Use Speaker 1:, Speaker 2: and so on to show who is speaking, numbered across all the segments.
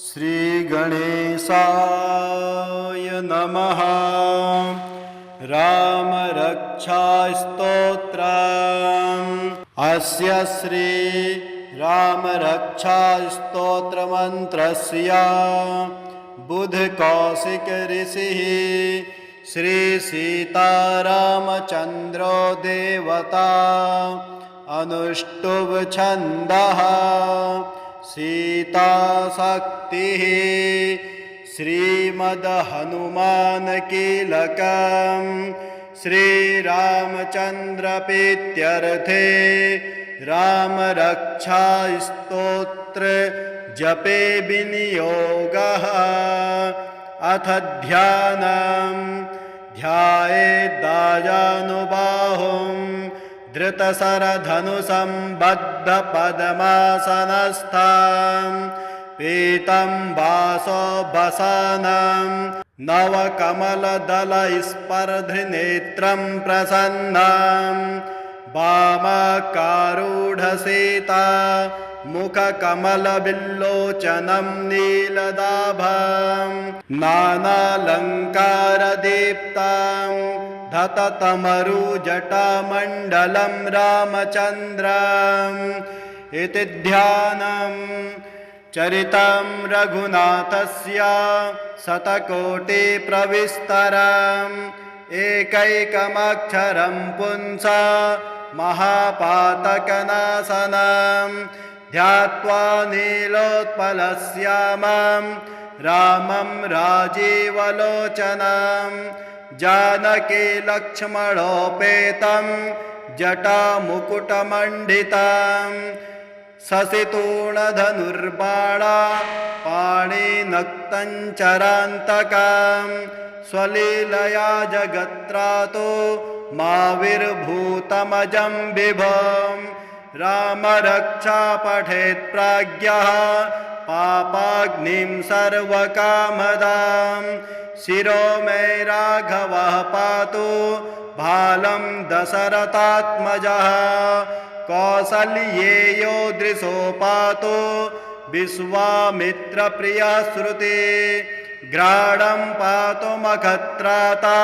Speaker 1: श्रीगणेशाय नमः। रामरक्षास्तोत्रम्। अस्य श्री रामरक्षास्तोत्रमन्त्रस्य बुधकौशिक ऋषिः श्री सीतारामचन्द्रो देवता अनुष्टुभ छन्दः सीताशक्तिः श्रीमद्हनुमानकीलकं श्रीरामचन्द्रप्रीत्यर्थे रामरक्षास्तोत्र जपे विनियोगः। अथ ध्यानं ध्यायेद्दाजानुबाहुं धृतशरधनुषं बद्धपद्मासनस्थं पीतं वासोऽवसानं नवकमलदलस्पर्धिनेत्रं प्रसन्नं वामाकारूढसीता मुखकमलविल्लोचनं नीलदाभं नानालङ्कारदीप्तं धततमरुजटामण्डलं रामचन्द्रम् इति ध्यानं चरितं रघुनाथस्य शतकोटिप्रविस्तरम् एकैकमक्षरं पुंसा महापातकनाशनं ध्यात्वा नीलोत्पलश्यामं रामं राजीवलोचनं जानकी लक्ष्मणोपेतं जटामुकुटमण्डितं शशितूणधनुर्बाणा पाणिनक्तञ्चरान्तकं स्वलीलया जगत्त्रातो माविर्भूतमजं विभुं रामरक्षा पठेत् प्राज्ञः पापाग्निं सर्वकामदां शिरो मे राघवः पातु भालं दशरथात्मजः कौसल्येयो दृशो पातु विश्वामित्रप्रियः श्रुति घ्राणं पातु मखत्राता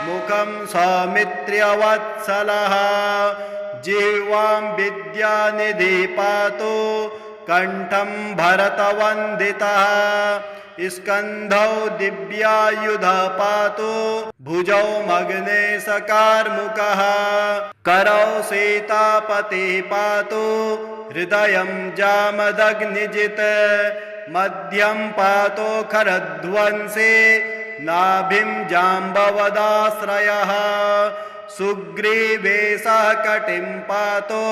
Speaker 1: मुखं सौमित्र्यवत्सलः जिह्वां विद्यानिधि पातु कण्ठं भरतवन्दितः स्कन्धौ दिव्यायुध पातु भुजौ मग्नेशकार्मुकः करौ सीतापतिः पातु हृदयं जामदग्निजित् मध्यं पातु खरध्वंसी नाभिं जाम्बवदाश्रयः सुग्रीवेशः कटिं पातु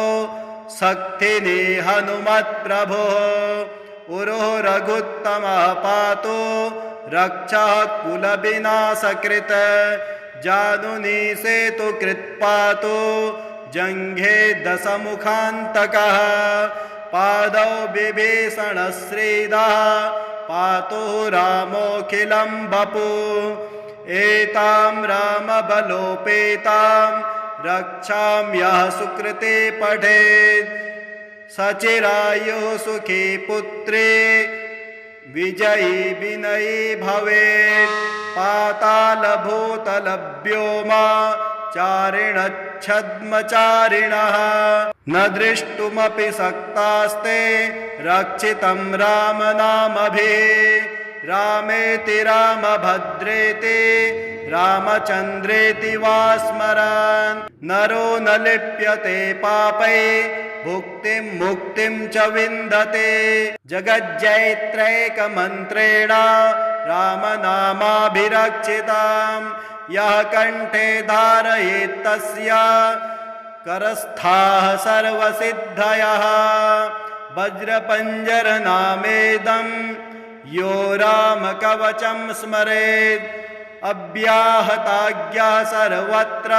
Speaker 1: शक्तिनी हनुमत्प्रभुः उरुः रघुत्तमः पातु रक्षः कुलविनाशकृत् जानुनी सेतुकृत् पातु जङ्घे दशमुखान्तकः पादौ विभीषणश्रीदः पातु रामोऽखिलं वपु एतां रामबलोपेतां रक्षां यः सुकृते पठेत् सचिरायुः सुखी पुत्री विजयी विनयी भवेत् पातालभूतलव्योमा चारिणच्छद्मचारिणः न दृष्टुमपि शक्तास्ते रक्षितं रामनामभिः रामेति रामभद्रेति रामचन्द्रेति वा स्मरन् नरो न लिप्यते पापै भुक्तिं मुक्तिं च विन्दते जगज्जैत्रैकमन्त्रेण रामनामाभिरक्षितां यः कण्ठे धारयेत् तस्य करस्थाः सर्वसिद्धयः वज्रपञ्जरनामेदं यो रामकवचं स्मरेत् अव्याहताज्ञा सर्वत्र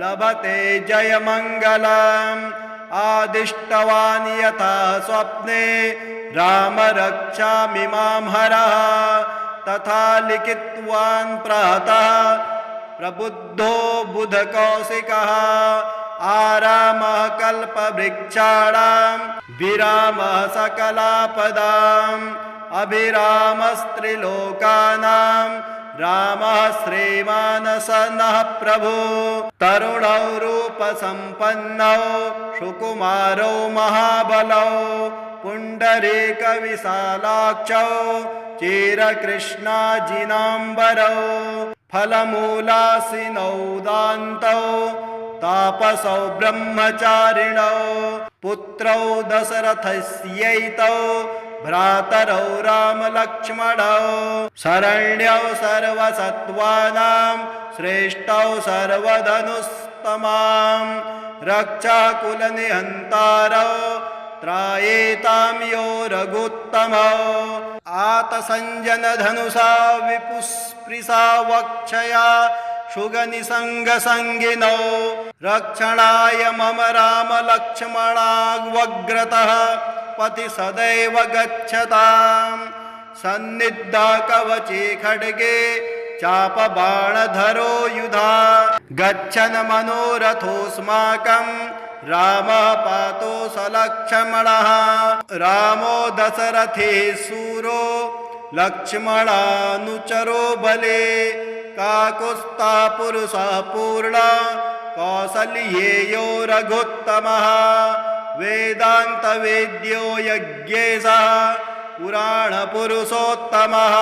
Speaker 1: लभते जयमङ्गलम् आदिष्टवान् यथा स्वप्ने रामरक्षामिमां हरः तथा लिखितवान् प्रातः प्रबुद्धो बुधकौशिकः आरामः कल्पवृक्षाणां विरामः सकलापदाम् अभिरामस्त्रिलोकानां रामः श्रीमानसनः प्रभु तरुणौ रूपसम्पन्नौ सुकुमारौ महाबलौ पुण्डरीकविशालाक्षौ चिरकृष्णाजिनाम्बरौ फलमूलासिनौ दान्तौ तापसौ ब्रह्मचारिणौ पुत्रौ दशरथस्यैतौ भ्रातरौ रामलक्ष्मणौ शरण्यौ सर्वसत्त्वानां श्रेष्ठौ सर्वधनुस्तमां रक्षाकुलनिहन्तारौ त्रायेतां यो रघुत्तमौ आतसञ्जनधनुषा विपुस्पृशा वक्षया शुगनिसङ्गसङ्गिनौ रक्षणाय मम रामलक्ष्मणावग्रतः पति सदैव गच्छताम् सन्निधा कवचे खड्गे चापबाणधरो युधा गच्छन् मनोरथोऽस्माकं रामः पातु सलक्ष्मणः रामो दशरथे शूरो लक्ष्मणानुचरो बले काकुत्स्था पुरुषः पूर्णा कौसल्येयो रघुत्तमः वेदान्तवेद्यो यज्ञेशः पुराणपुरुषोत्तमः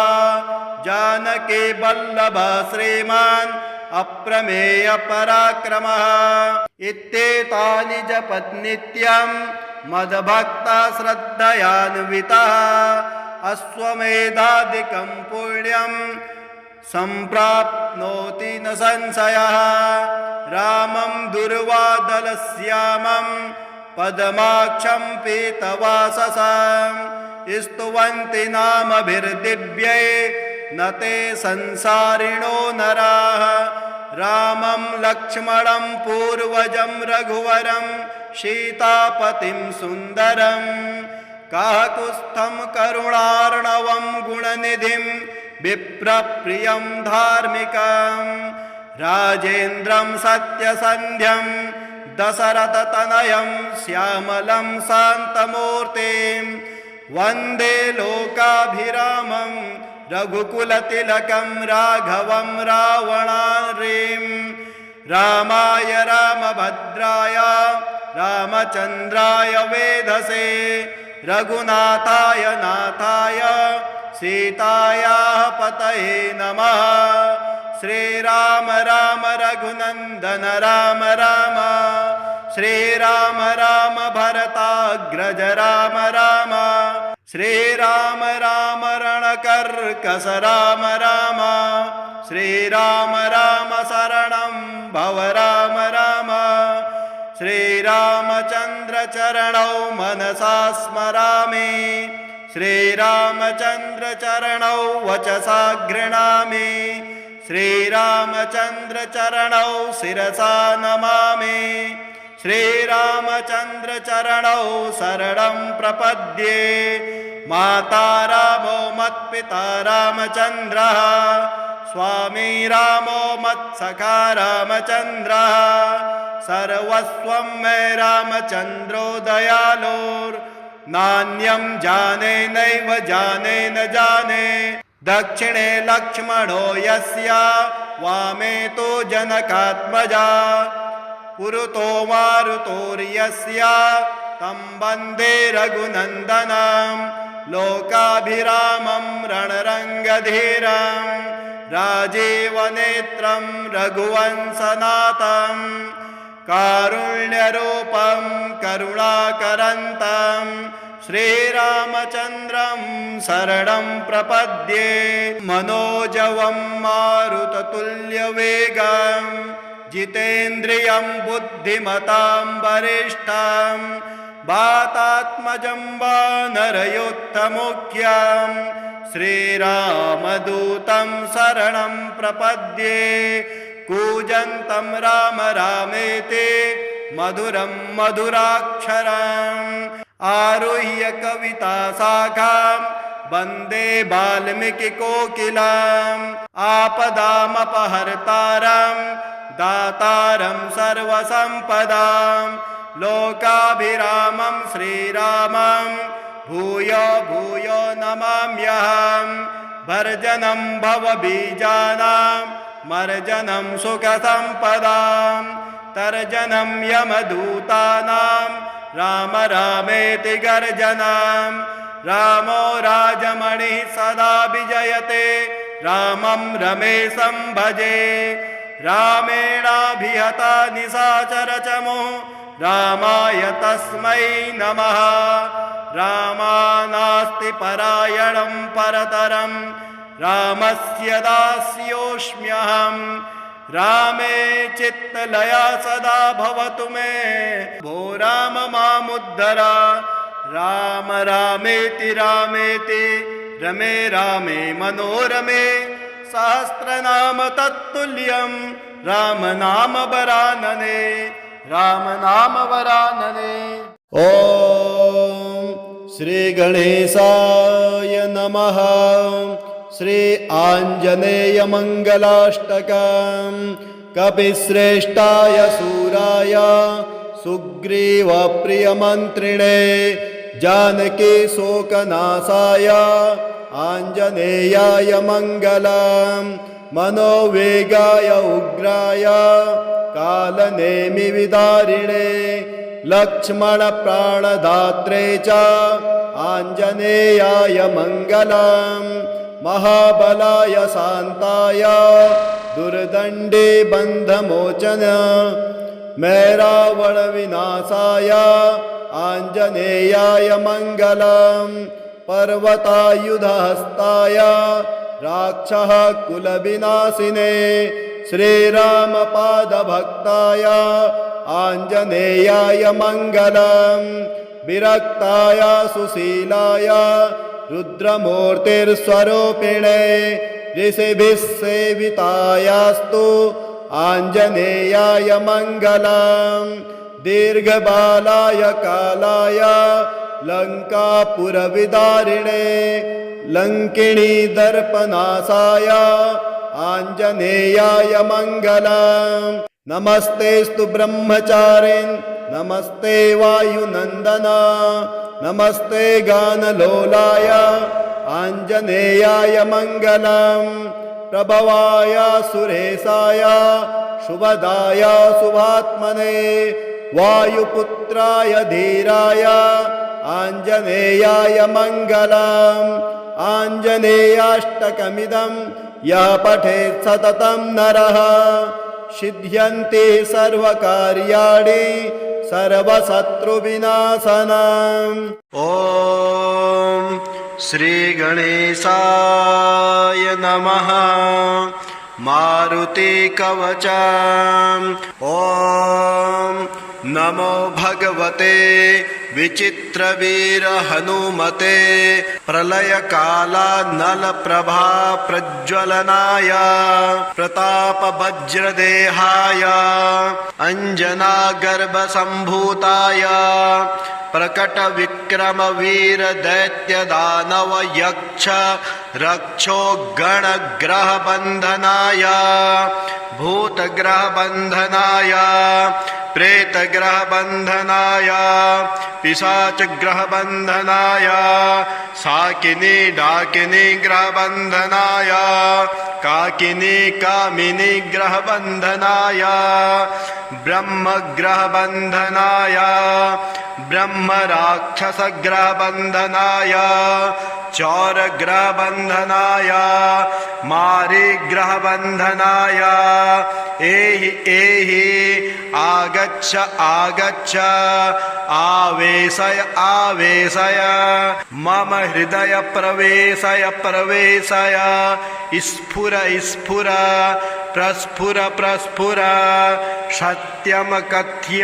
Speaker 1: जानकी वल्लभः श्रीमान् अप्रमेय पराक्रमः इत्येतानि जपत् नित्यं मद्भक्ता श्रद्धयान्वितः अश्वमेधादिकं पुण्यं सम्प्राप्नोति न संशयः रामं दुर्वादलश्यामं पद्माक्षं पीतवाससं स्तुवन्ति नामभिर्दिव्यै न ते संसारिणो नराः रामं लक्ष्मणं पूर्वजं रघुवरं सीतापतिं सुन्दरं काकुत्स्थं करुणार्णवं गुणनिधिं विप्रप्रियं धार्मिकं राजेन्द्रं सत्यसन्ध्यं दशरथतनयं श्यामलं शान्तमूर्तिं वन्दे लोकाभिरामं रघुकुलतिलकं राघवं रावणारिं रामाय रामभद्राय रामचन्द्राय वेधसे रघुनाथाय नाथाय सीतायाः पतये नमः श्रीराम राम रघुनन्दन राम राम श्रीराम राम भरताग्रज राम राम श्रीराम राम रणकर्कश राम राम श्रीराम राम शरणं भव राम राम श्रीरामचन्द्र चरणौ मनसा स्मरामि श्रीरामचन्द्र चरणौ वचसा गृह्णामि श्रीरामचन्द्र चरणौ शिरसा नमामि श्रीरामचन्द्र चरणौ शरणं प्रपद्ये माता रामो मत्पिता रामचन्द्रः स्वामी रामो मत्सखा रामचन्द्रः सर्वस्वं मे रामचन्द्रो दयालोर्नान्यं जाने नैव जाने न जाने दक्षिणे लक्ष्मणो यस्य वामे तो जनकात्मजा पुरतो मारुतोर्यस्य तं वन्दे रघुनन्दनं लोकाभिरामं रणरङ्गधीरं राजीवनेत्रं रघुवंशनाथं कारुण्यरूपं करुणाकरन्तं श्रीरामचन्द्रं शरणं प्रपद्ये मनोजवं मारुततुल्यवेगं जितेन्द्रियं बुद्धिमतां वरिष्ठं वातात्मजं वानरयोत्तमुख्यं श्रीरामदूतं शरणं प्रपद्ये कूजन्तं राम रामेति मधुरं मधुराक्षरम् आरुह्य कविताशाखां वन्दे वाल्मीकिकोकिलाम् आपदामपहर्तारं दातारं सर्वसम्पदां लोकाभिरामं श्रीरामं भूयो भूयो नमाम्यहम् भर्जनं भवबीजानां मर्जनं सुखसम्पदां तर्जनं यमदूतानां राम रामेति गर्जनां रामो राजमणिः सदा विजयते रामं रमेशं भजे रामेणाभिहता निशाचरचमो रामाय तस्मै नमः रामानास्ति परायणं परतरं रामस्य दास्योऽस्म्यहं रामे चित्तलया सदा भवतु मे भो राम मामुद्धर राम रामेति रामेति रमे रामे मनोरमे सहस्रनाम तत्तुल्यं राम नाम वरानने राम नाम वरानने। ॐ श्री गणेशाय नमः। श्री आञ्जनेय मंगलाष्टकं कपिश्रेष्ठाय सूराय सुग्रीव प्रियमन्त्रिणे जानकी शोकनाशाय आञ्जनेयाय मङ्गलम् मनोवेगाय उग्राय कालनेमि विदारिणे लक्ष्मण प्राणदात्रे च आञ्जनेयाय मङ्गलम् महाबलाय शान्ताय दुर्दण्डे बन्धमोचन मैरावण विनाशाय आञ्जनेयाय मङ्गलम् पर्वतायुधहस्ताय राक्षः कुलविनाशिने श्रीरामपादभक्ताय आञ्जनेयाय मङ्गलम् विरक्ताय सुशीलाय रुद्रमूर्तिस्वरूपिणे ऋषिभिः सेवितायास्तु आञ्जनेयाय मङ्गलम् दीर्घबालाय कालाय लङ्कापुरविदारिणे लङ्किणी दर्पनाशाय आञ्जनेयाय मङ्गलम् नमस्तेस्तु ब्रह्मचारिन् नमस्ते वायुनन्दन नमस्ते गानलोलाय आञ्जनेयाय मङ्गलम् प्रभवाय सुरेशाय शुभदाय शुभात्मने वायुपुत्राय धीराय आञ्जनेयाय मङ्गलम् आञ्जनेयाष्टकमिदं यः पठेत् सततं नरः सिद्ध्यन्ति सर्वकार्याणि सर्वशत्रुविनाशनम्। ॐ श्रीगणेशाय नमः। मारुति कवचम् ॐ नमो भगवते विचित्रवीर हनुमते प्रलयकालानलप्रभा प्रज्वलनाय प्रतापवज्रदेहाय अञ्जनागर्भसम्भूताय प्रकटविक्रमवीर दैत्यदानव यक्ष रक्षो गणग्रहबन्धनाय भूतग्रहबन्धनाय प्रेतग्रहबन्धनाय पिशाचग्रहबन्धनाय साकिनी डाकिनी ग्रहबन्धनाय काकिनी कामिनी ग्रहबन्धनाय ब्रह्मग्रहबन्धनाय ब्रह्मराक्षसग्रहबन्धनाय चौरग्रहबन्धनाय मारीग्रहबन्धनाय एहि एहि आगच्छ आगच्छ आवेशय आवेशय मम हृदय प्रवेशय प्रवेशय स्फुर स्फुर प्रस्फुर प्रस्फुर सत्यम कथ्य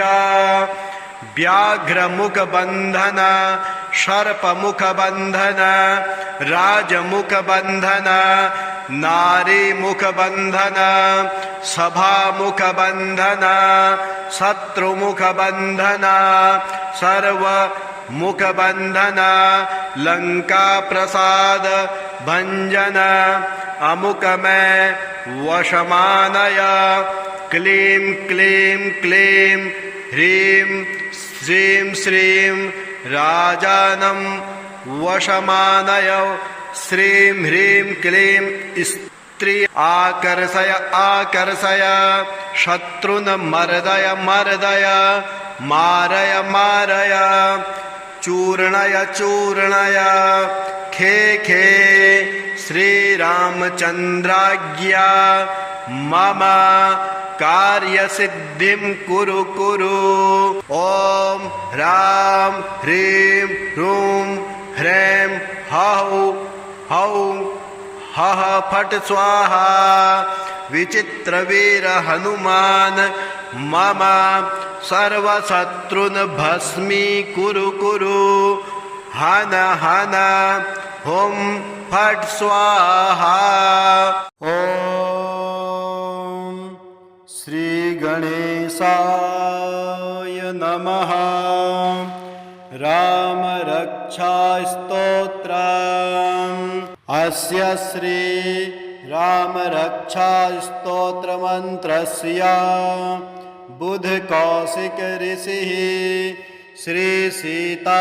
Speaker 1: व्याघ्रमुखबन्धन सर्पमुखबन्धन राजमुखबन्धन नारीमुखबन्धन सभामुखबन्धन शत्रुमुखबन्धन सर्वमुखबन्धन लङ्काप्रसाद भञ्जन अमुकमय वशमानय क्लीं क्लीं क्लीं ह्रीं श्रीं श्रीं राजानं वशमानय श्रीं ह्रीं क्लीं स्त्री आकर्षय आकर्षय शत्रुन मर्दय मर्दय मारय मारय चूर्णय चूर्णय खे खे श्रीरामचन्द्राज्ञा मम कार्यसिद्धिं कुरु कुरु। ॐ ह्रां ह्रीं ह्रूं ह्रैं हौं हौं हः फट् स्वाहा। विचित्रवीर हनुमान मम सर्वशत्रुन् भस्मीकुरु कुरु। हन हन हुं फट् स्वाहा। ॐ श्रीगणेशाय नमः। रामरक्षास्तोत्रम्। अस्य श्री रामरक्षास्तोत्रमन्त्रस्य बुधकौशिक ऋषिः श्री सीतारामचन्द्रो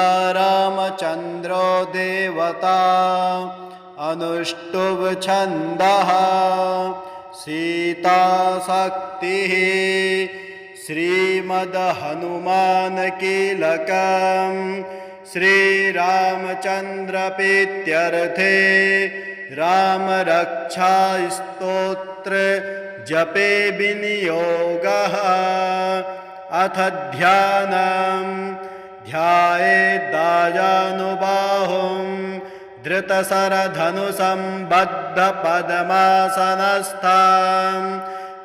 Speaker 1: देवता अनुष्टुभ छन्दः सीताशक्तिः श्रीमद्हनुमानकीलकं श्रीरामचन्द्रप्रीत्यर्थे रामरक्षास्तोत्र जपे विनियोगः। अथ ध्यानं ध्यायेदाजानुबाहुं धृतशरधनुषं बद्धपद्मासनस्थं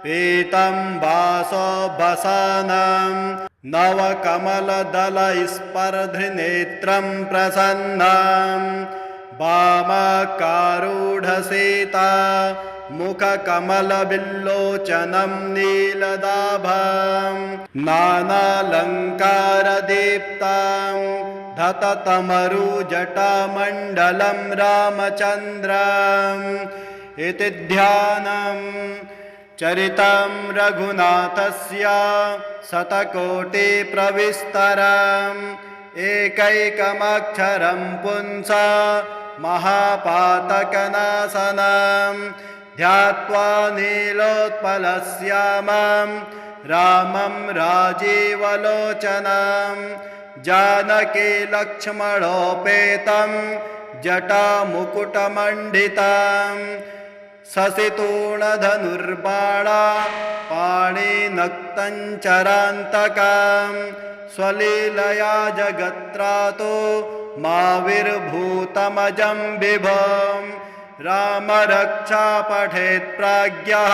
Speaker 1: पीतं वासवसनं नवकमलदलस्पर्धनेत्रं प्रसन्नं वामाकारूढसीता मुखकमलविल्लोचनं नीलदाभं नानालङ्कारदीप्तं धततमरुजटामण्डलं रामचन्द्रम्। इति ध्यानं चरितं रघुनाथस्य शतकोटिप्रविस्तरम् एकैकमक्षरं पुंसा महापातकनाशनं ध्यात्वा नीलोत्पलश्यामं रामं राजीवलोचनं जानकी लक्ष्मणोपेतं जटामुकुटमण्डितं शशितूणधनुर्बाणा पाणिनक्तञ्चरान्तकं स्वलीलया जगत्रातो माविर्भूतमजं विभुं रामरक्षा पठेत् प्राज्ञः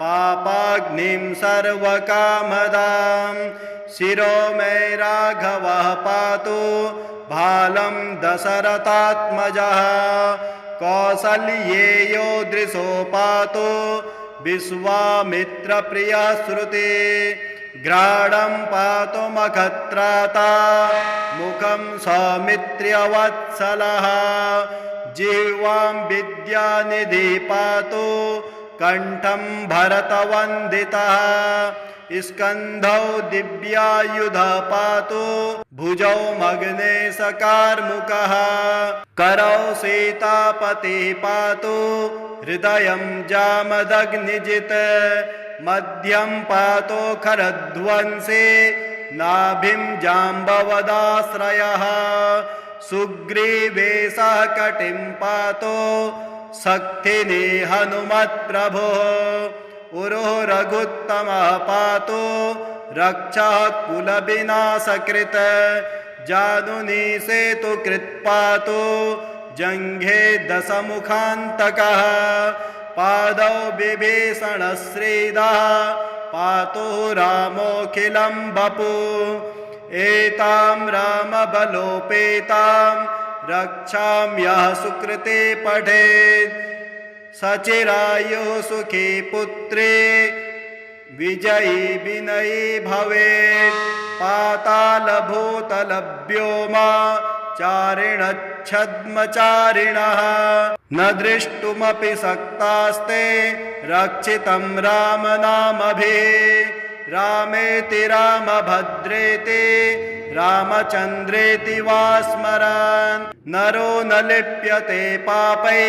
Speaker 1: पापाग्निं सर्वकामदां शिरो मे राघवः पातु भालं दशरथात्मजः कौसल्येयो दृशो पातु विश्वामित्रप्रिया श्रुति घ्राणं पातु मखत्राता मुखं सौमित्र्यवत्सलः जिह्वां विद्यानिधि पातु कंठं भरतवन्दितः स्कन्धौ दिव्यायुध पातु भुजौ मग्नेशकार्मुकः करौ सीतापति पातु हृदयं जामदग्निजित् मध्यं पातु खरध्वंसी नाभिं जाम्बवदाश्रयः सुग्रीवेशः कटिं पातु शक्तिनी हनुमत्प्रभुः उरुः रघुत्तमः पातु रक्षः कुलविनाशकृत् जानुनी सेतुकृत् पातु जङ्घे दशमुखान्तकः पादौ विभीषणश्रीदः पातु रामोऽखिलं वपुः एतां रामबलोपेतां रक्षां यः सुकृते पठेत् सचिरायुः सुखी पुत्री विजयी विनयी भवेत् पातालभूतलभ्योमा चारिणच्छद्मचारिणः न दृष्टुमपि शक्तास्ते रक्षितं रामनामभिः रामेति रामभद्रेति रामचन्द्रेति वा स्मरन् नरो न लिप्यते पापै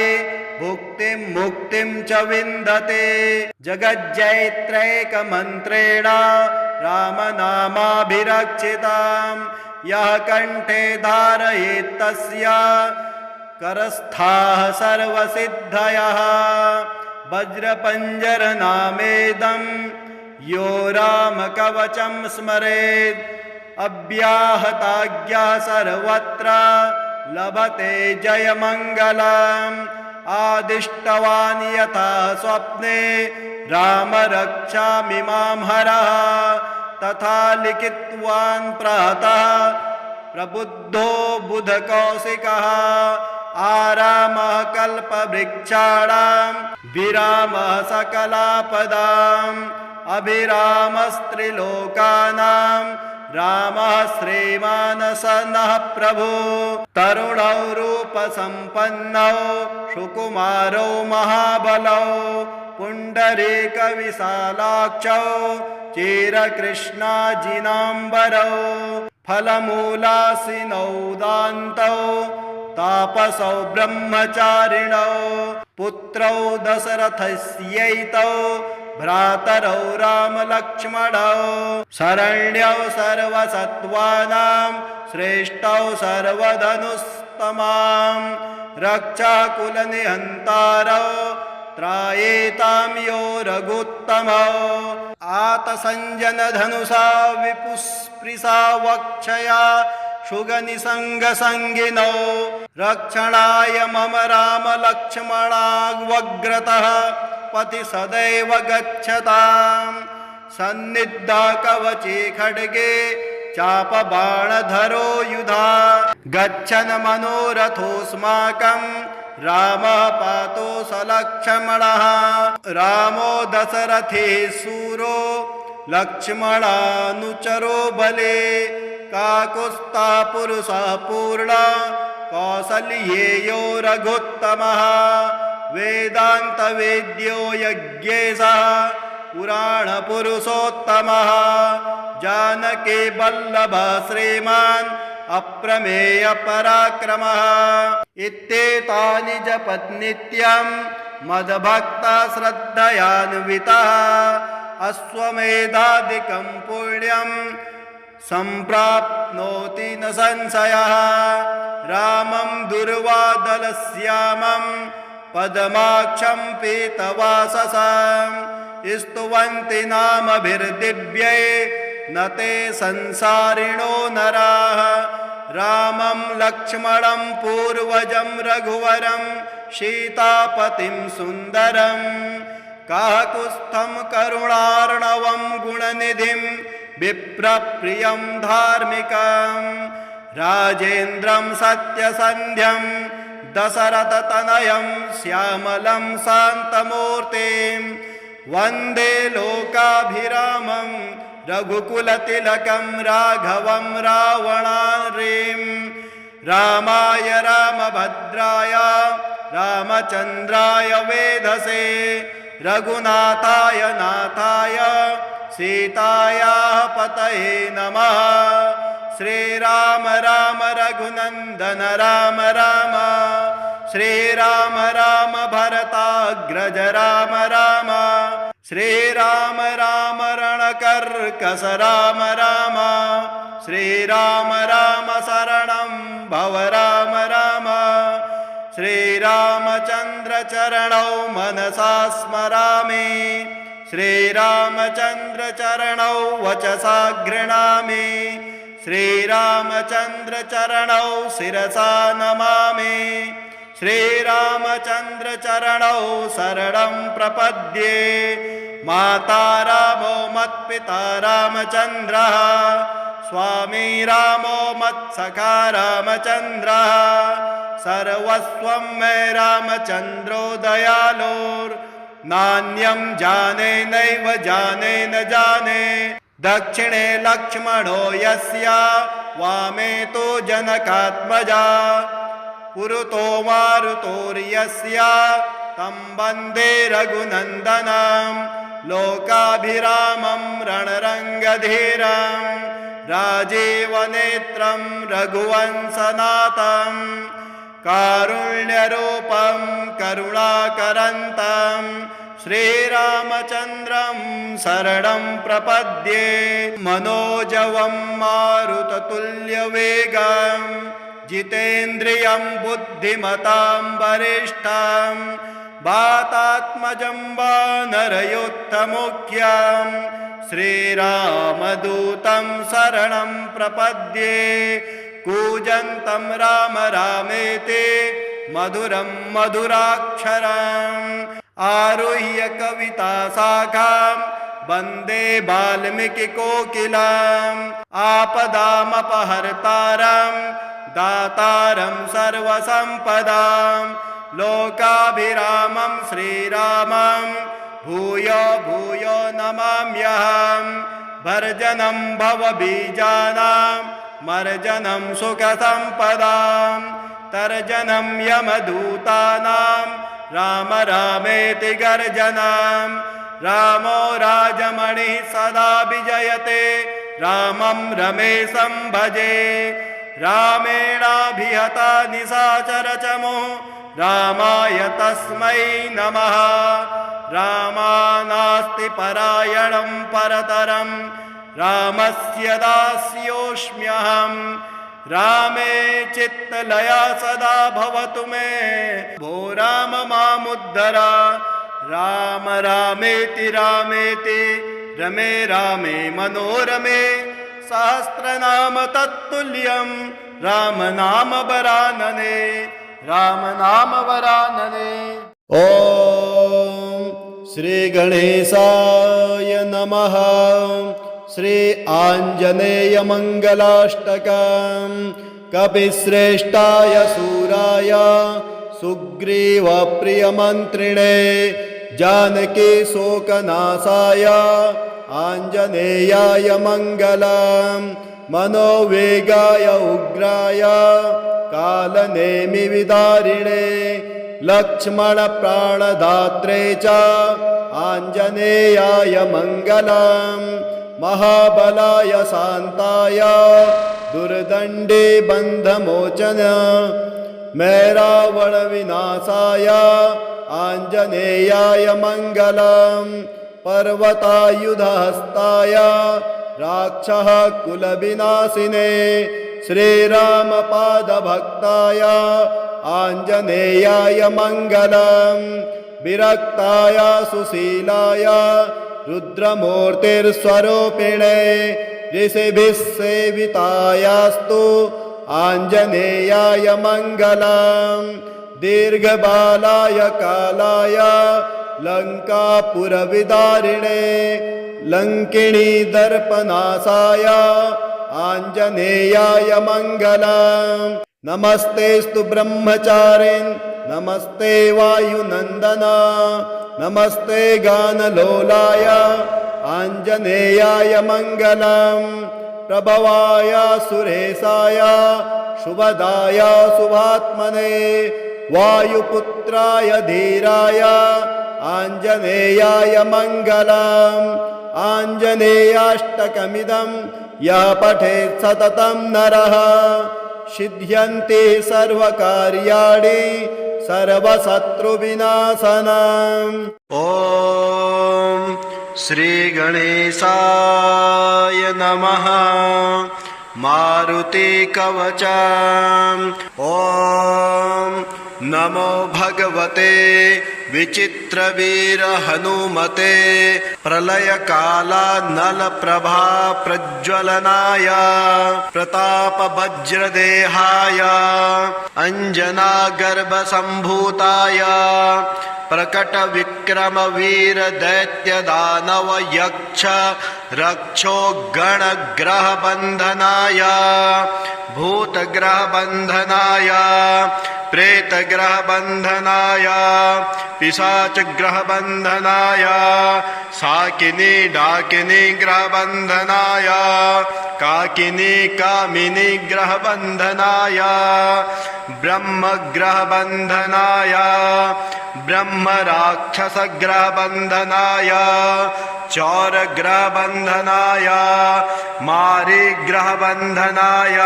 Speaker 1: भुक्तिं मुक्तिं च विन्दते जगज्जैत्रैकमन्त्रेण रामनामाभिरक्षितां यः कण्ठे धारयेत् तस्य करस्थाः सर्वसिद्धयः वज्रपञ्जरनामेदं यो रामकवचं स्मरेत् अव्याहताज्ञा सर्वत्र लभते जयमङ्गलम् आदिष्टवान् यथा स्वप्ने राम रक्षामिमां हरः तथा लिखितवान् प्रातः प्रबुद्धो बुधकौशिकः आरामः कल्पवृक्षाणां विरामः सकलापदाम् अभिरामस्त्रिलोकानां रामः श्रीमानसनः प्रभु तरुणौ रूपसम्पन्नौ सुकुमारौ महाबलौ पुण्डरीकविशालाक्षौ चिरकृष्णाजिनाम्बरौ फलमूलासिनौ दान्तौ तापसौ ब्रह्मचारिणौ पुत्रौ दशरथस्यैतौ भ्रातरौ रामलक्ष्मणौ शरण्यौ सर्वसत्त्वानां श्रेष्ठौ सर्वधनुस्तमां रक्षाकुलनिहन्तारौ त्रायेतां यो रघुत्तमौ आतसञ्जनधनुषा विपुस्पृशा वक्षया शुगनिसङ्गसङ्गिनौ रक्षणाय मम रामलक्ष्मणावग्रतः पथि सदैव गच्छताम् सन्निधा कवचे खड्गे चापबाणधरो युधा गच्छन् मनोरथोऽस्माकं रामः पातु सलक्ष्मणः रामो दशरथे सूरो लक्ष्मणानुचरो बले काकुत्स्था पुरुषः पूर्णा कौसल्येयो रघुत्तमः वेदान्तवेद्यो यज्ञेशः पुराणपुरुषोत्तमः जानकी वल्लभः श्रीमान् अप्रमेयपराक्रमः इत्येतानि जपत् नित्यं मद्भक्ता श्रद्धयान्वितः अश्वमेधादिकं पुण्यं सम्प्राप्नोति न संशयः रामं दुर्वादलश्यामं पद्माक्षं पीतवाससं स्तुवन्ति नामभिर्दिव्यै न ते संसारिणो नराः रामं लक्ष्मणं पूर्वजं रघुवरं सीतापतिं सुन्दरं काकुत्स्थं करुणार्णवं गुणनिधिं विप्रप्रियं धार्मिकं राजेन्द्रं सत्यसन्ध्यं दशरथतनयं श्यामलं शान्तमूर्तिं वन्दे लोकाभिरामं रघुकुलतिलकं राघवं रावणारिं रामाय रामभद्राय रामचन्द्राय वेधसे रघुनाथाय नाथाय सीतायाः पतये नमः श्रीराम राम रघुनन्दन राम राम श्रीराम राम भरताग्रज राम राम श्रीराम राम रणकर्कश राम राम श्रीराम राम शरणं भव राम राम श्रीरामचन्द्र चरणौ मनसा स्मरामि श्रीरामचन्द्र चरणौ वचसा गृह्णामि श्रीरामचन्द्र चरणौ शिरसा नमामि श्रीरामचन्द्र चरणौ शरणं प्रपद्ये माता रामो मत्पिता रामचन्द्रः स्वामी रामो मत्सखा रामचन्द्रः सर्वस्वं मे रामचन्द्रो दयालोर्नान्यं जाने नैव जाने न जाने दक्षिणे लक्ष्मणो यस्य वामे तो जनकात्मजा पुरतो मारुतोर्यस्य तं वन्दे रघुनन्दनं लोकाभिरामं रणरङ्गधीरं राजीवनेत्रं रघुवंशनाथं कारुण्यरूपं करुणाकरन्तं श्रीरामचन्द्रं शरणं प्रपद्ये मनोजवं मारुततुल्यवेगं जितेन्द्रियं बुद्धिमतां वरिष्ठं वातात्मजं वानरयोत्तमुख्यं श्रीरामदूतं शरणं प्रपद्ये कूजन्तं राम रामेति मधुरं मधुराक्षरम् आरुह्य कविताशाखां वन्दे वाल्मीकिकोकिलाम् आपदामपहर्तारं दातारं सर्वसम्पदां लोकाभिरामं श्रीरामं भूयो भूयो नमाम्यहं भर्जनं भवबीजानां मर्जनं सुखसम्पदां तर्जनं यमदूतानां राम रामेति गर्जनां रामो राजमणिः सदा विजयते रामं रमेशं भजे रामेणाभिहता निशाचरचमो रामाय तस्मै नमः रामानास्ति परायणं परतरं रामस्य दास्योऽस्म्यहं रामे चित्तलया सदा भवतु मे भो राम मामुद्धर राम रामेति रामेति रमे रामे मनोरमे सहस्रनाम तत्तुल्यं राम नाम वरानने राम नाम वरानने। ॐ श्री गणेशाय नमः। श्री आञ्जनेय मंगलाष्टकं कपिश्रेष्ठाय सूराय सुग्रीव प्रियमन्त्रिणे जानकी शोकनाशाय आञ्जनेयाय मङ्गलं मनोवेगाय उग्राय कालनेमि विदारिणे लक्ष्मण प्राणदात्रे च आञ्जनेयाय मङ्गलं महाबलाय शान्ताय दुर्दण्डे बन्धमोचन मैरावण विनाशाय आञ्जनेयाय मङ्गलं पर्वतायुधहस्ताय राक्षः कुलविनाशिने श्रीरामपादभक्ताय आञ्जनेयाय मङ्गलं विरक्ताय सुशीलाय रुद्रमूर्तिस्वरूपिणे ऋषिभिः सेवितायास्तु आञ्जनेयाय मङ्गलं दीर्घबालाय कालाय लङ्कापुरविदारिणे लङ्किणी दर्पनाशाय आञ्जनेयाय मङ्गलं नमस्तेस्तु ब्रह्मचारिन् नमस्ते वायुनन्दन नमस्ते गानलोलाय आञ्जनेयाय मङ्गलं प्रभवाय सुरेशाय शुभदाय शुभात्मने वायुपुत्राय धीराय आञ्जनेयाय मङ्गलम् आञ्जनेयाष्टकमिदं यः पठेत् सततं नरः सिद्ध्यन्ति सर्वकार्याणि सर्वशत्रुविनाशनम्। ॐ श्रीगणेशाय नमः। मारुति कवचम्। ॐ नमो भगवते विचित्रवीर हनुमते प्रलयकालानलप्रभा प्रज्वलनाय प्रतापवज्रदेहाय अंजनागर्भसम्भूताय प्रकटविक्रमवीर दैत्यदानव यक्ष रक्षो गणग्रहबन्धनाय भूतग्रहबन्धनाय प्रेतग्रहबन्धनाय पिशाचग्रहबन्धनाय साकिनी डाकिनी ग्रहबन्धनाय काकिनी कामिनी ग्रहबन्धनाय ब्रह्मग्रहबन्धनाय ब्रह्म ब्रह्मराक्षसग्रहबन्धनाय चौरग्रहबन्धनाय मारीग्रहबन्धनाय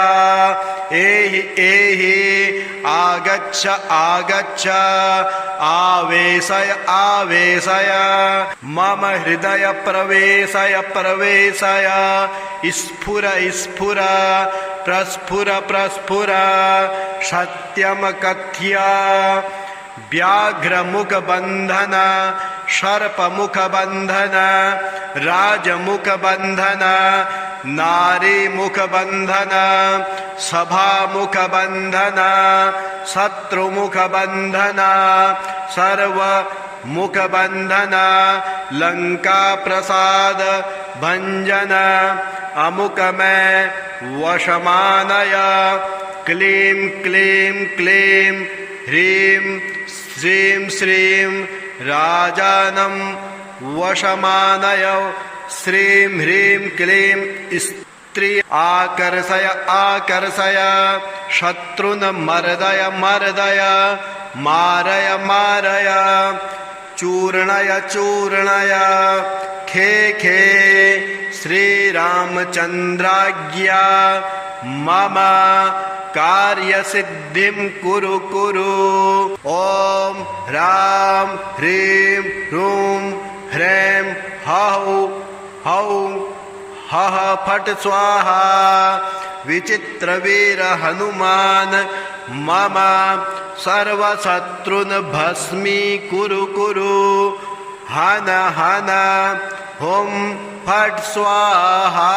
Speaker 1: एहि एहि आगच्छ आगच्छ आवेशय आवेशय मम हृदय प्रवेशय प्रवेशय स्फुर स्फुर प्रस्फुर प्रस्फुर सत्यम कथ्य व्याघ्रमुख बंधन सर्पमुख बंधन राजमुख बंधन नारी मुख बंधन सभामुख बंधन शत्रुमुख बंधन सर्व मुख बंधन लंका प्रसाद भंजन अमुक में वशमानय क्लीं क्लीं क्लीं ह्रीं श्रीं श्रीं राजानं वशमानय श्रीं ह्रीं क्लीं स्त्री आकर्षय आकर्षय शत्रुन मर्दय मर्दय मारय मारय चूर्णय चूर्णय खे खे श्रीरामचन्द्राज्ञा मम कार्यसिद्धिं कुरु कुरु ॐ ह्रां ह्रीं ह्रूं ह्रैं हौं हौं हः फट् स्वाहा विचित्रवीर हनुमान मम सर्वशत्रुन् भस्मी कुरु कुरु हन हन हुं फट् स्वाहा।